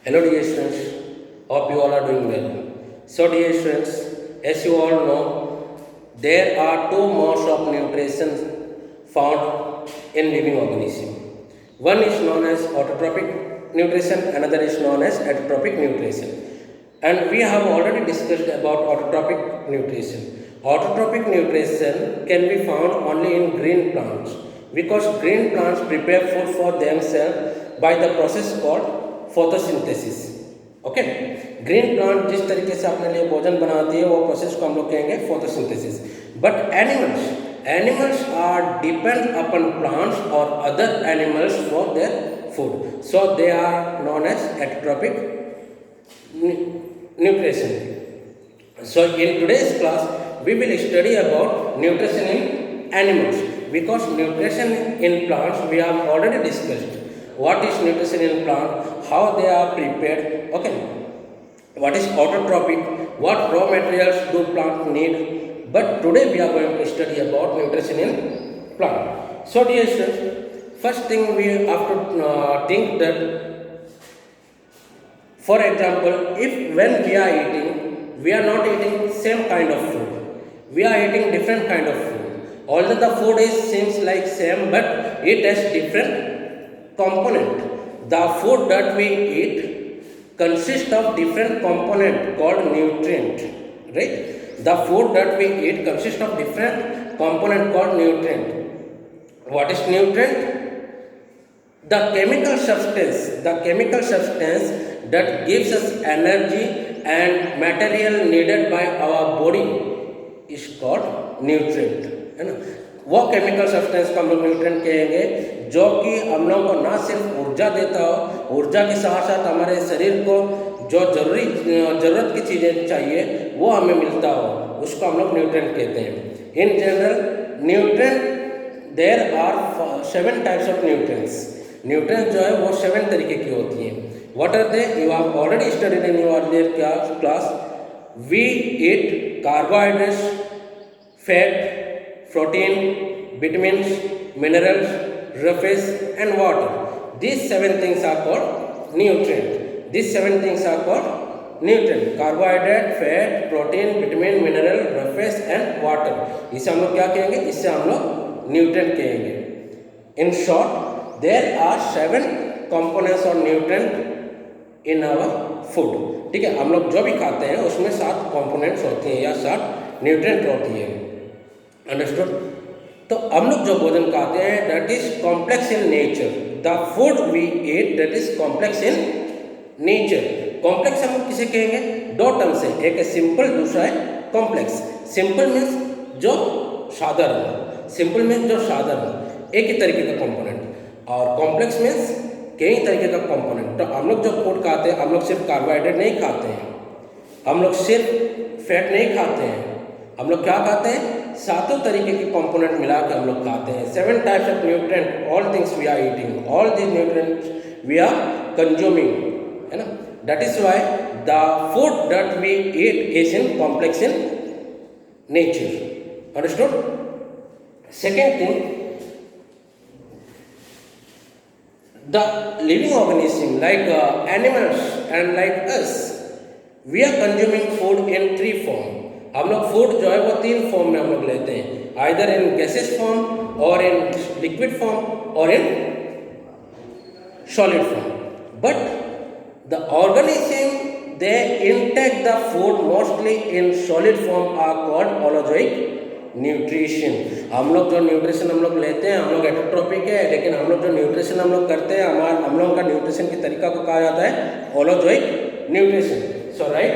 Hello dear students, hope you all are doing well. So dear students, as you all know, there are two modes of nutrition found in living organism. One is known as autotrophic nutrition, another is known as heterotrophic nutrition. And we have already discussed about autotrophic nutrition. Autotrophic nutrition can be found only in green plants because green plants prepare food for themselves by the process called photosynthesis. Okay, green plant जिस तरीके से अपने लिए भोजन बनाती है वो process को हम लोग कहेंगे photosynthesis. But animals are depend upon plants और other animals for their food, so they are known as heterotrophic nutrition. So in today's class we will study about nutrition in animals, because nutrition in plants we have already discussed. What is nutrition in plant, how they are prepared, okay, what is autotrophic, what raw materials do plant need. But today we are going to study about nutrition in plant. So dear students, first thing we have to think that, for example, if when we are eating, we are not eating same kind of food, we are eating different kind of food. Although the food is seems like same, but it has different component. The food that we eat consists of different component called nutrient, right? The food that we eat consists of different component called nutrient. What is nutrient? The chemical substance that gives us energy and material needed by our body is called nutrient, है ना. वो chemical substance को हम लोग nutrient कहेंगे जो कि हम लोगों को ना सिर्फ ऊर्जा देता हो, ऊर्जा के साथ साथ हमारे शरीर को जो ज़रूरत की चीज़ें चाहिए वो हमें मिलता हो, उसको हम लोग न्यूट्रिएंट कहते हैं. In general nutrient there are 7 types of nutrients. Nutrient जो है वो 7 तरीके की होती हैं. What are they? You have already studied in your earlier class. We eat carbohydrates, fat, protein, vitamins, minerals, surface and water. These 7 things are called nutrient. These 7 things are called nutrient. Carbohydrate, fat, protein, vitamin, mineral, surface and water. इसे हम लोग क्या कहेंगे? इससे हम लोग nutrient कहेंगे. In short, there are 7 components or nutrient in our food. ठीक है, हम लोग जो भी खाते हैं उसमें 7 components होती हैं या 7 nutrient होती है. अंडरस्टूड? तो हम लोग जो भोजन खाते हैं that is complex in nature. The food we eat that is complex in nature. Complex हम किसे कहेंगे? 2 टर्म से, एक है सिंपल, दूसरा है कॉम्प्लेक्स. सिंपल मीन्स जो साधारण, सिंपल मीन्स जो साधारण एक ही तरीके का कंपोनेंट, और कॉम्प्लेक्स मीन्स कई तरीके का कंपोनेंट. तो हम लोग जो फूड खाते हैं हम लोग सिर्फ कार्बोहाइड्रेट नहीं खाते हैं, हम लोग सिर्फ फैट नहीं खाते हैं, हम लोग क्या खाते हैं? 7 तरीके के कंपोनेंट मिला के हम लोग खाते हैं. 7 types of nutrient, all things we are eating, all these nutrients we are consuming, है ना. That is why the food that we eat is in complex in nature. Understood? Second thing, the living organism like animals and like us, we are consuming food in 3 form. हम लोग food जो है वो 3 form में हम लोग लेते हैं, आइदर इन गैसेस फॉर्म और इन लिक्विड फॉर्म और in solid form. But the organism they intake the food mostly in solid form are called holozoic nutrition. हम लोग जो न्यूट्रिशन हम लोग लेते हैं, हम लोग हेटेरोट्रॉपिक है, लेकिन हम लोग जो न्यूट्रिशन हम लोग करते हैं, हम लोगों का न्यूट्रिशन के तरीका को कहा जाता है holozoic nutrition. So right,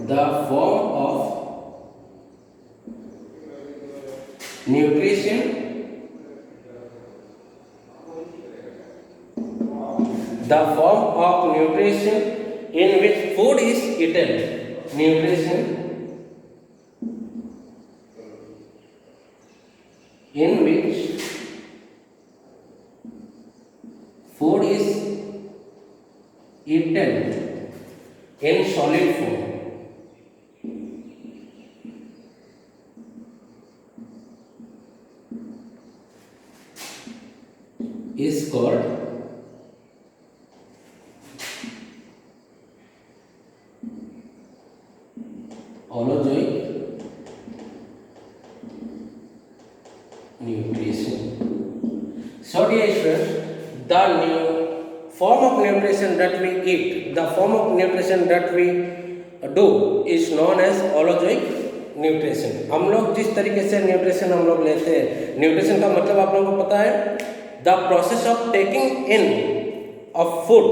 the form of nutrition in which food is eaten. Nutrition in which food is eaten in solid form. is called holozoic nutrition. So dear students, the new form of nutrition that we eat, the form of nutrition that we do is known as holozoic nutrition. हम लोग जिस तरीके से nutrition हम लोग लेते हैं, nutrition का मतलब आप लोगों को पता है, the process of taking in of food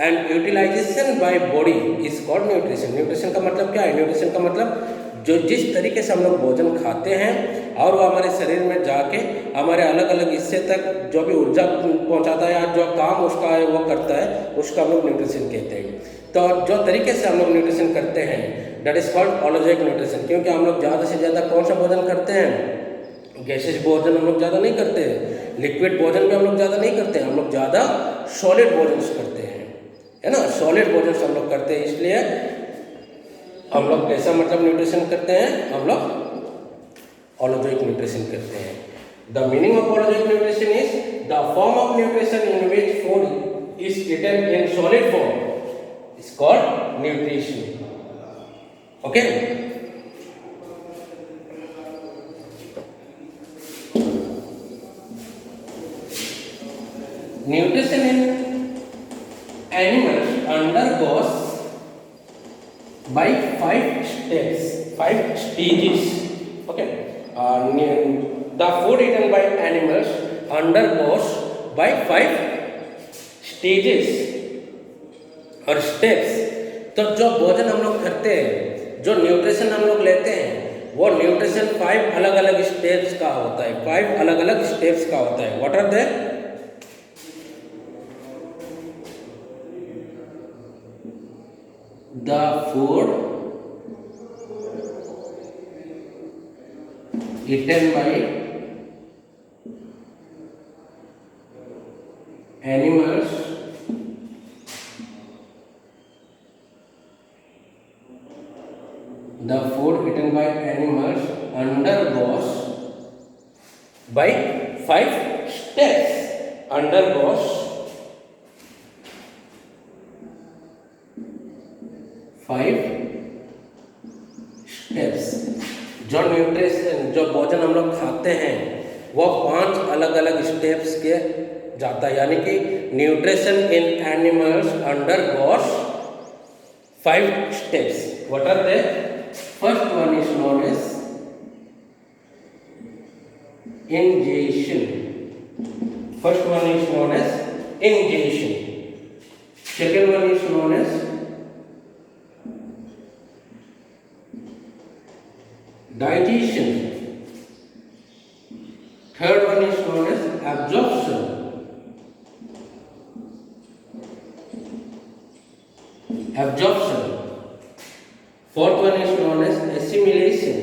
and utilisation by body is called nutrition. Nutrition का मतलब क्या है? न्यूट्रिशन का मतलब जो जिस तरीके से हम लोग भोजन खाते हैं और वो हमारे शरीर में जाके हमारे अलग अलग हिस्से तक जो भी ऊर्जा पहुंचाता है या जो काम उसका है वो करता है, उसका हम लोग न्यूट्रिशन कहते हैं. तो जो तरीके से हम लोग न्यूट्रिशन करते हैं दैट इज कॉल्ड हॉलोजोइक न्यूट्रिशन. क्योंकि हम लोग ज़्यादा से ज़्यादा कौन सा भोजन करते हैं? गैसेज भोजन हम लोग ज़्यादा नहीं करते हैं, लिक्विड भोजन भी हम लोग ज़्यादा नहीं करते हैं, हम लोग ज़्यादा सॉलिड भोजन करते हैं, है ना. सॉलिड भोजन हम लोग करते हैं, इसलिए हम लोग कैसा मतलब न्यूट्रिशन करते हैं? हम लोग हॉलोजोइक न्यूट्रिशन करते हैं. The meaning of holozoic nutrition is the form of nutrition in which food is eaten in solid form is called nutrition. Okay. Nutrition in animals undergoes by 5 steps, 5 stages. Okay. The food eaten by animals undergoes by 5 stages और steps. तो जो भोजन हम लोग करते हैं, जो nutrition हम लोग लेते हैं, वो न्यूट्रिशन 5 अलग अलग स्टेप्स का होता है, 5 अलग अलग स्टेप्स का होता है. What are they? The food eaten by animals the food eaten by animals undergoes by 5 steps. Undergoes 5 steps. जो न्यूट्रिशन जो भोजन हम लोग खाते हैं वो 5 अलग अलग स्टेप्स के जाता है. यानी कि nutrition in animals undergoes 5 steps. What are they? First one is known as ingestion. First one is known as ingestion. Second one is known as digestion. Third one is known as absorption. Absorption. Fourth one is known as assimilation.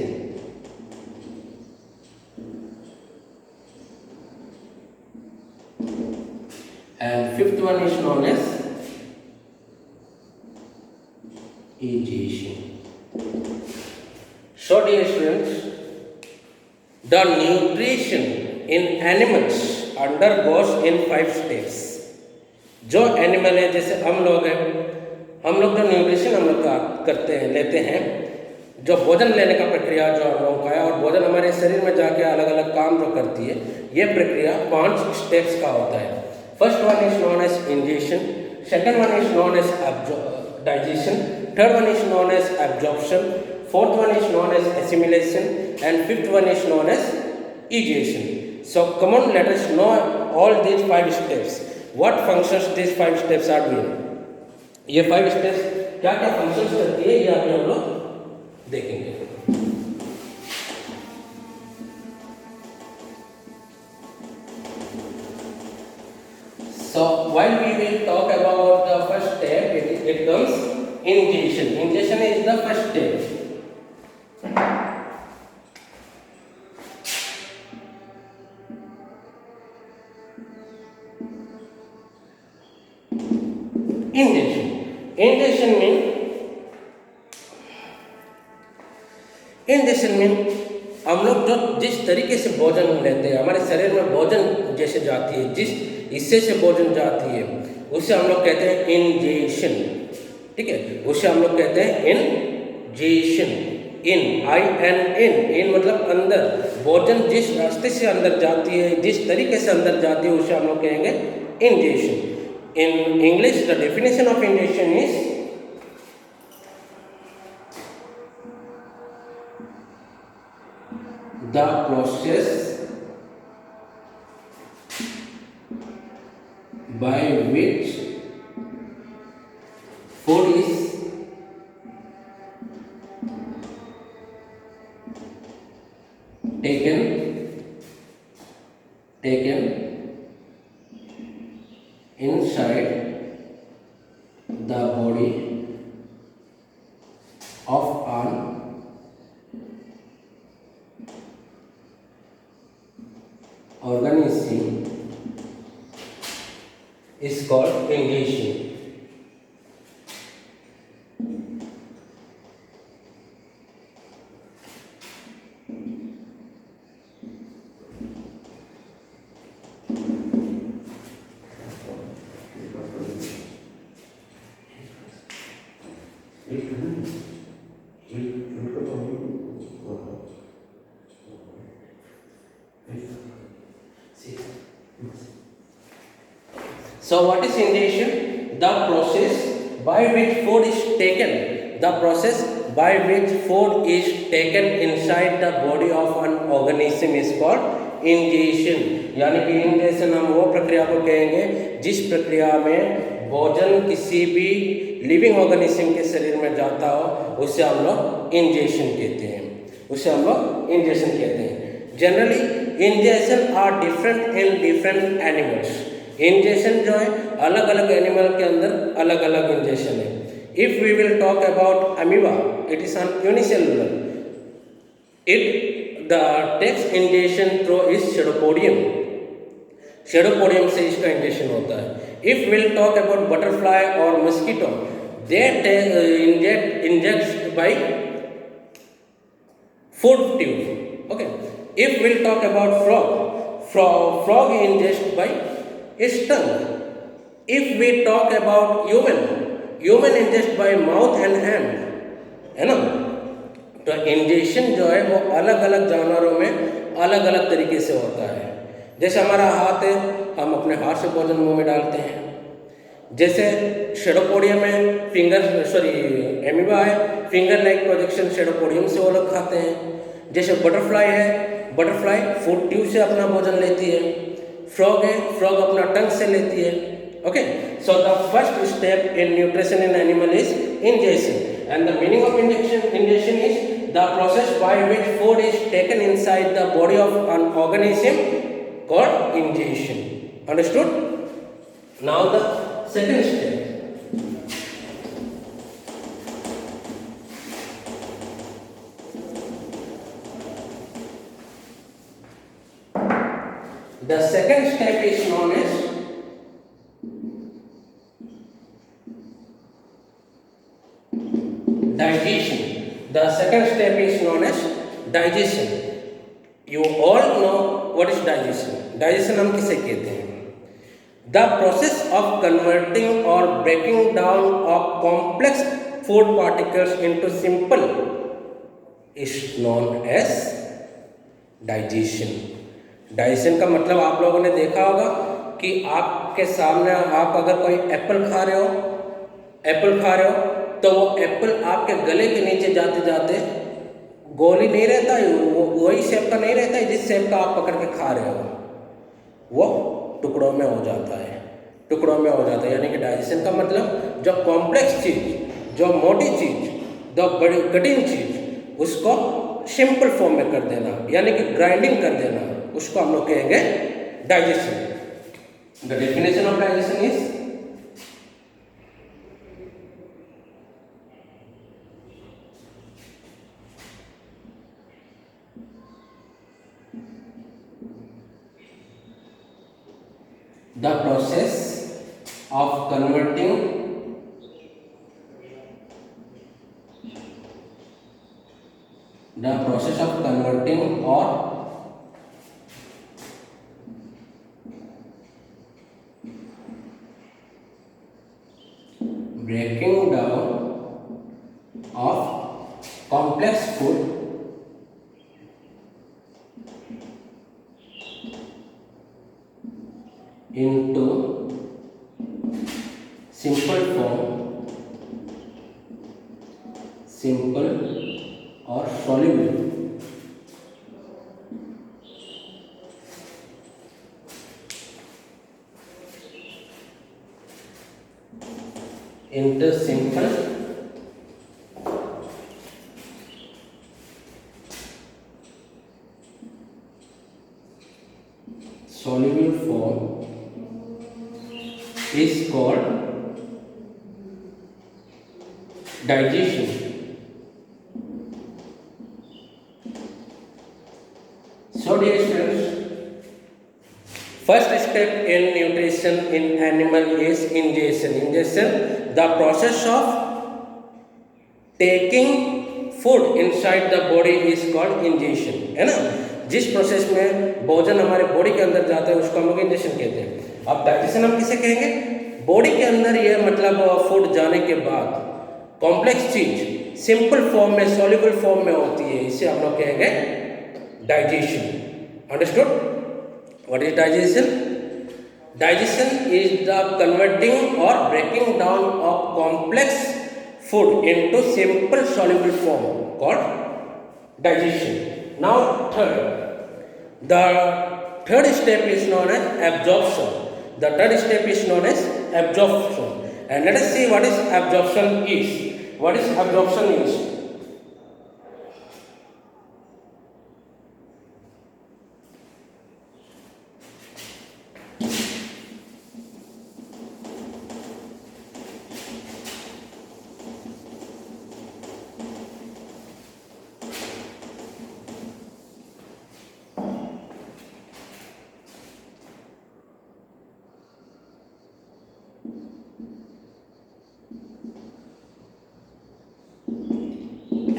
And fifth one is known as egestion. So dear students, the nutrition in animals undergoes in 5 steps. जो animal है, जैसे हम लोग हैं, हम लोग जो nutrition हम लोग करते हैं, लेते हैं, जो भोजन लेने का प्रक्रिया जो हम लोगों का है और भोजन हमारे शरीर में जाके अलग अलग काम जो करती है, ये प्रक्रिया 5 स्टेप्स का होता है. First one is known as ingestion, second one is known as digestion, third one is known as absorption, fourth one is known as assimilation and fifth one is known as egestion. So come on, let us know all these 5 steps. What functions these 5 steps are doing. ये 5 steps क्या क्या functions करती है, ये अभी हम लोग देखेंगे. So while we will talk about the first step, it comes ingestion. Ingestion is the first step. Ingestion. Ingestion mean हम लोग जो जिस तरीके से भोजन लेते हैं, हमारे शरीर में भोजन जैसे जाती है, जिस हिस्से से भोजन जाती है उसे हम लोग कहते हैं इंजेशन। ठीक है, उसे हम लोग कहते हैं इंजेशन। इन मतलब अंदर, भोजन जिस रास्ते से अंदर जाती है, जिस तरीके से अंदर जाती है उसे हम लोग कहेंगे ingestion. In English the definition of ingestion is the process by which food is taken inside the body of an organism is called ingestion. So what is ingestion? The process by which food is taken. The process by which food is taken inside the body of an organism is called ingestion. यानी कि ingestion हम वो प्रक्रिया को कहेंगे जिस प्रक्रिया में भोजन किसी भी लिविंग ऑर्गेनिज्म के शरीर में जाता हो उसे हम लोग इंजेशन कहते हैं, उसे हम लोग इंजेशन कहते हैं। Generally ingestion are different in different animals. Ingestion जो है अलग अलग एनिमल के अंदर अलग अलग इंजेशन है। If we will talk about amoeba, it is an unicellular, it the takes ingestion through is pseudopodium, pseudopodium से इसका इंजेशन होता है। If will talk about butterfly और mosquito, they inject by food tube. Okay, if will talk about frog ingest by its tongue. If we talk about human ingest by mouth and hand, है ना। तो ingestion जो है वो अलग अलग जानवरों में अलग अलग तरीके से होता है। जैसे हमारा हाथ है, हम अपने हाथ से भोजन मुंह में डालते हैं। जैसे शेडोपोडियम में एमीबा है, फिंगर लाइक प्रोजेक्शन शेडोपोडियम से वो लोग खाते हैं। जैसे बटरफ्लाई है, बटरफ्लाई फूड ट्यूब से अपना भोजन लेती है। फ्रॉग है, फ्रॉग अपना टंग से लेती है। Okay, so the first step in nutrition in animal is ingestion, and the meaning of ingestion is the process by which food is taken inside the body of an organism called ingestion. Understood? Now the second step, the second step is known as digestion. The second step is known as digestion. You all know what is digestion. Digestion हम किसे कहते हैं? The process of converting or breaking down of complex food particles into simple is known as digestion. Digestion का मतलब आप लोगों ने देखा होगा कि आपके सामने आप अगर कोई एप्पल खा रहे हो तो वो एप्पल आपके गले के नीचे जाते जाते गोली नहीं रहता है, वो वही शेप का नहीं रहता है जिस शेप का आप पकड़ के खा रहे हो, वो टुकड़ों में हो जाता है, यानी कि डाइजेशन का मतलब जो कॉम्प्लेक्स चीज़, जो मोटी चीज़, जो बड़ी कठिन चीज़, उसको सिंपल फॉर्म में कर देना, यानी कि ग्राइंडिंग कर देना, उसको हम लोग कहेंगे digestion. The definition of digestion is the process of converting or breaking down of complex food into simple or soluble into simple soluble form is called digestion. So dear students, first step in nutrition in animal is ingestion. Ingestion, the process of taking food inside the body is called ingestion, है ना. जिस process में भोजन हमारे body के अंदर जाता है उसको हम लोग इंजेक्शन कहते हैं. अब डाइजेशन हम किसे कहेंगे? बॉडी के अंदर ये मतलब फूड जाने के बाद कॉम्प्लेक्स चीज सिंपल फॉर्म में, सॉल्युबल फॉर्म में होती है, इसे हम लोग कहेंगे digestion. Understood? What is digestion? Digestion is the converting or breaking down of complex food into simple soluble form called digestion. Now the third step is known as absorption. The third step is known as absorption. And let us see what is absorption is. What is absorption is?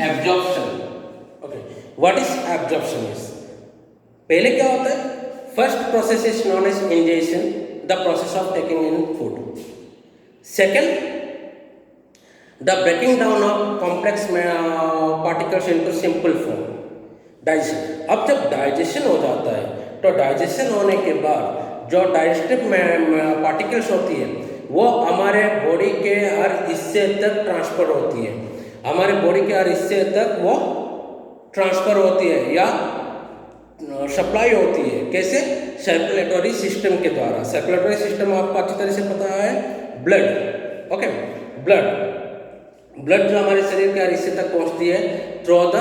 Absorption. Okay. What is absorption is? पहले क्या होता है? First process is known as ingestion, the process of taking in food. Second, the breaking down of complex particles into simple form. Digestion. अब जब digestion हो जाता है तो डाइजेशन होने के बाद जो डाइजेस्टिव पार्टिकल्स होती है वो हमारे बॉडी के हर हिस्से तक ट्रांसफर होती है. हमारे बॉडी के हर हिस्से तक वो ट्रांसफर होती है या सप्लाई होती है. कैसे? सर्कुलेटरी सिस्टम के द्वारा. सर्कुलेटरी सिस्टम आपको अच्छी तरह से पता है, ब्लड. ओके, ब्लड जो हमारे शरीर के हर हिस्से तक पहुंचती है थ्रू द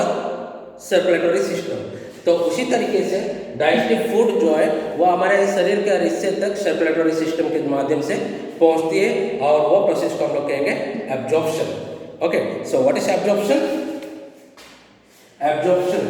सर्कुलेटरी सिस्टम. तो उसी तरीके से डाइजेस्टिव फूड जो है वो हमारे शरीर के हर हिस्से तक सर्कुलेटरी सिस्टम के माध्यम से पहुंचती है और वो प्रोसेस को हम लोग कहेंगे absorption. Okay, so what is absorption? Absorption.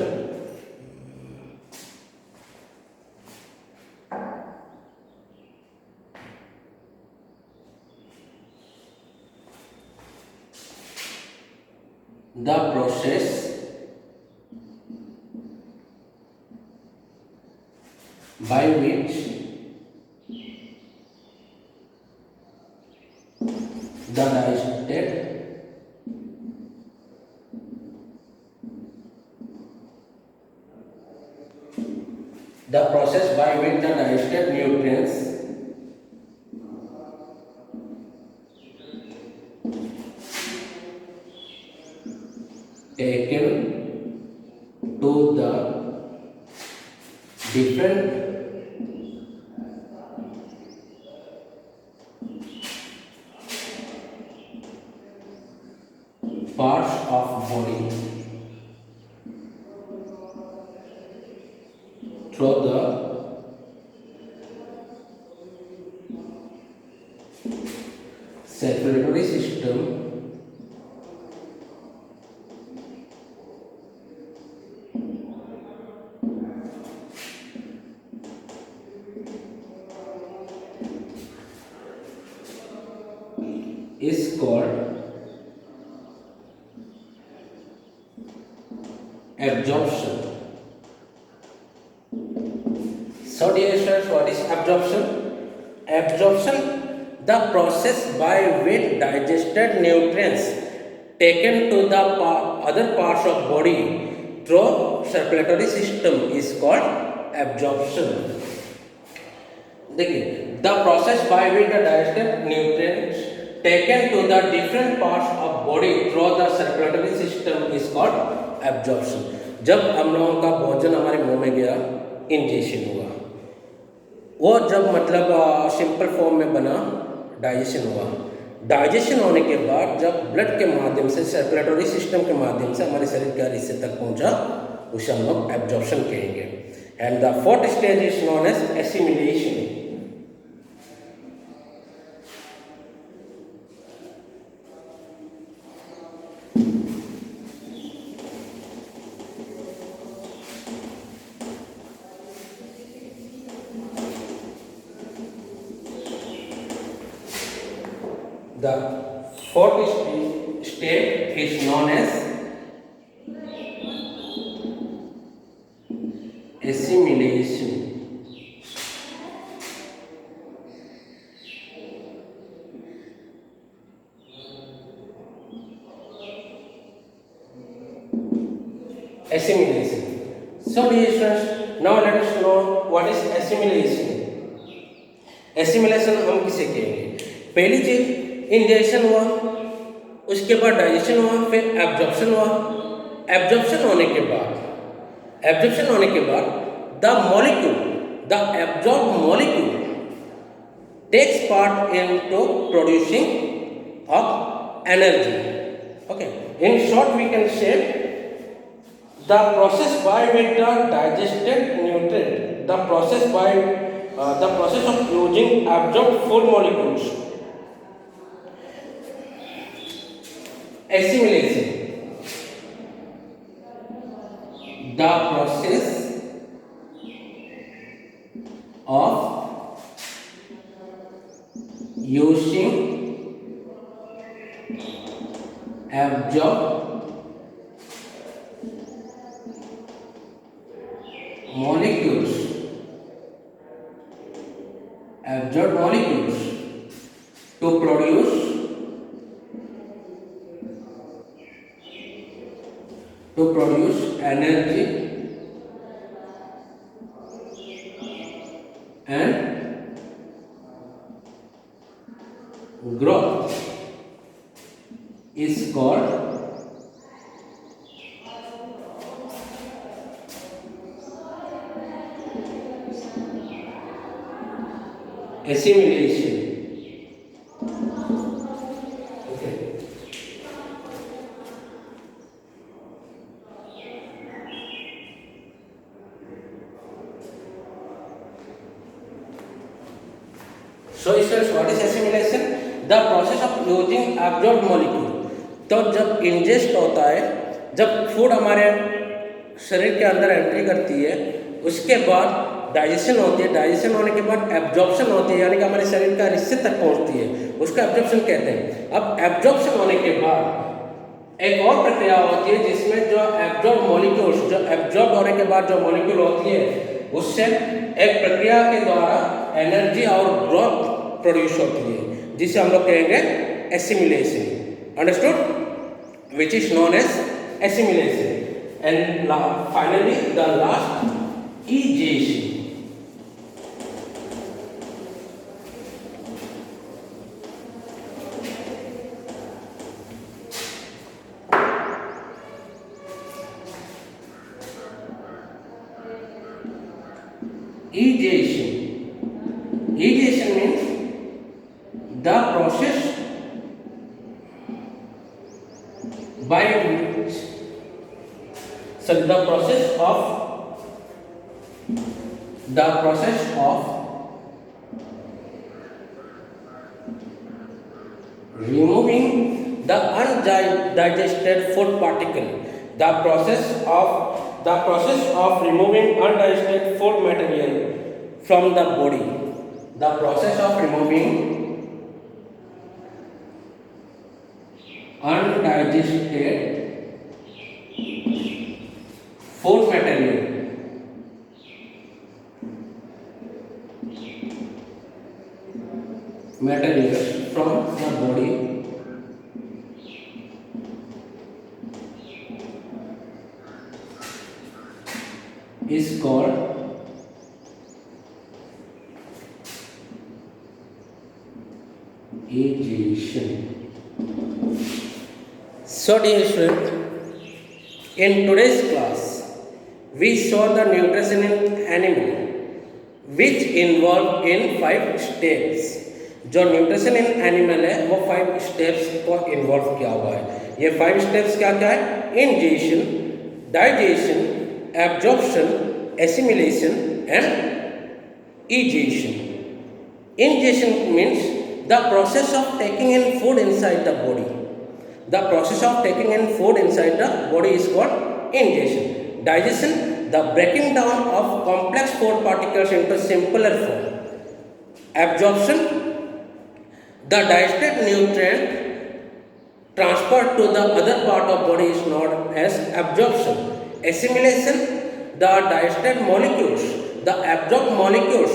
The process by which the digested nutrients taken to the different parts of body through the circulatory system is called absorption. So dear students, what is absorption? Absorption, the process by which digested nutrients taken to the other parts of body through circulatory system is called absorption. देखिए, the process by which the digested nutrients taken to the different parts of body through the circulatory system is called absorption. जब हम लोगों का भोजन हमारे मुंह में गया, इंजेशन हुआ, वो जब मतलब सिंपल फॉर्म में बना, डाइजेशन हुआ, डाइजेशन होने के बाद जब ब्लड के माध्यम से सर्कुलेटरी सिस्टम के माध्यम से हमारे शरीर के हर हिस्से तक पहुंचा, उसे हम लोग एब्जॉर्प्शन कहेंगे. And the fourth stage is known as assimilation. The fourth state is known as assimilation. Assimilation. So dear students, now let us know what is assimilation. Assimilation हम किसे कहेंगे? पहली चीज इंजेक्शन हुआ, उसके बाद डाइजेशन हुआ, फिर एब्जॉर्प्शन हुआ. एब्जॉर्प्शन होने के बाद the molecule, the absorb molecule takes part into producing of energy. Okay, in short we can say the process by which the digested nutrient, the process of using absorb food molecules. Assimilation, the process of using absorbed molecules to produce energy and growth is called assimilation. So students, what is assimilation? The process of using absorbed molecule. तो जब ingest होता है, जब food हमारे शरीर के अंदर entry करती है, उसके बाद डाइजेशन होती है, डाइजेशन होने के बाद एब्जॉर्प्शन होती है, यानी कि हमारे शरीर का हिस्से तक पहुंचती है, उसको एब्जॉर्प्शन कहते हैं. अब एब्जॉर्प्शन होने के बाद एक और प्रक्रिया होती है जिसमें जो एब्जॉर्ब मॉलिक्यूल्स, जो एब्जॉर्ब होने के बाद जो मॉलिक्यूल होती है, उससे एक प्रक्रिया के द्वारा एनर्जी और ग्रोथ प्रोड्यूस होती है, जिसे हम लोग कहेंगे assimilation. Understood? Which is known as assimilation. And finally the last egestion. Egestion means the process by which, the process of removing the undigested food particle, the process of removing undigested food material from the body, the process of removing undigested food material materials from the body is called agitation. So dear student, in today's class we saw the nutrition in animal which involve in 5 steps. जो nutrition in animal है वो 5 steps को involve किया हुआ है. ये 5 steps क्या क्या है? Ingestion, digestion, absorption, assimilation and egestion. Ingestion means the process of taking in food inside the body. The process of taking in food inside the body is called ingestion. Digestion, the breaking down of complex food particles into simpler form. Absorption, the digested nutrient transferred to the other part of body is known as absorption. Assimilation, the digested molecules, the absorbed molecules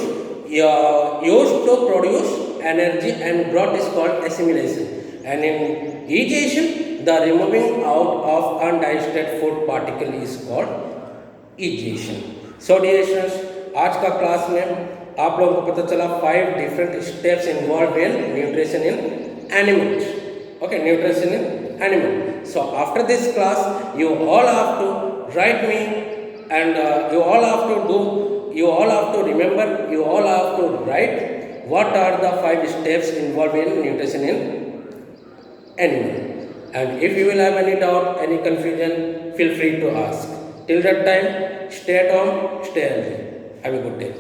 used to produce energy and growth is called assimilation. And in egestion, the removing out of undigested food particle is called egestion. So dear students, आज का class में आप लोगों को पता चला 5 different steps involved in nutrition in animals. Okay, nutrition in animal. So after this class, you all have to write me, and you all have to remember, you all have to write what are the 5 steps involved in nutrition in animal. And if you will have any doubt, any confusion, feel free to ask. Till that time, stay at home, stay healthy. Have a good day.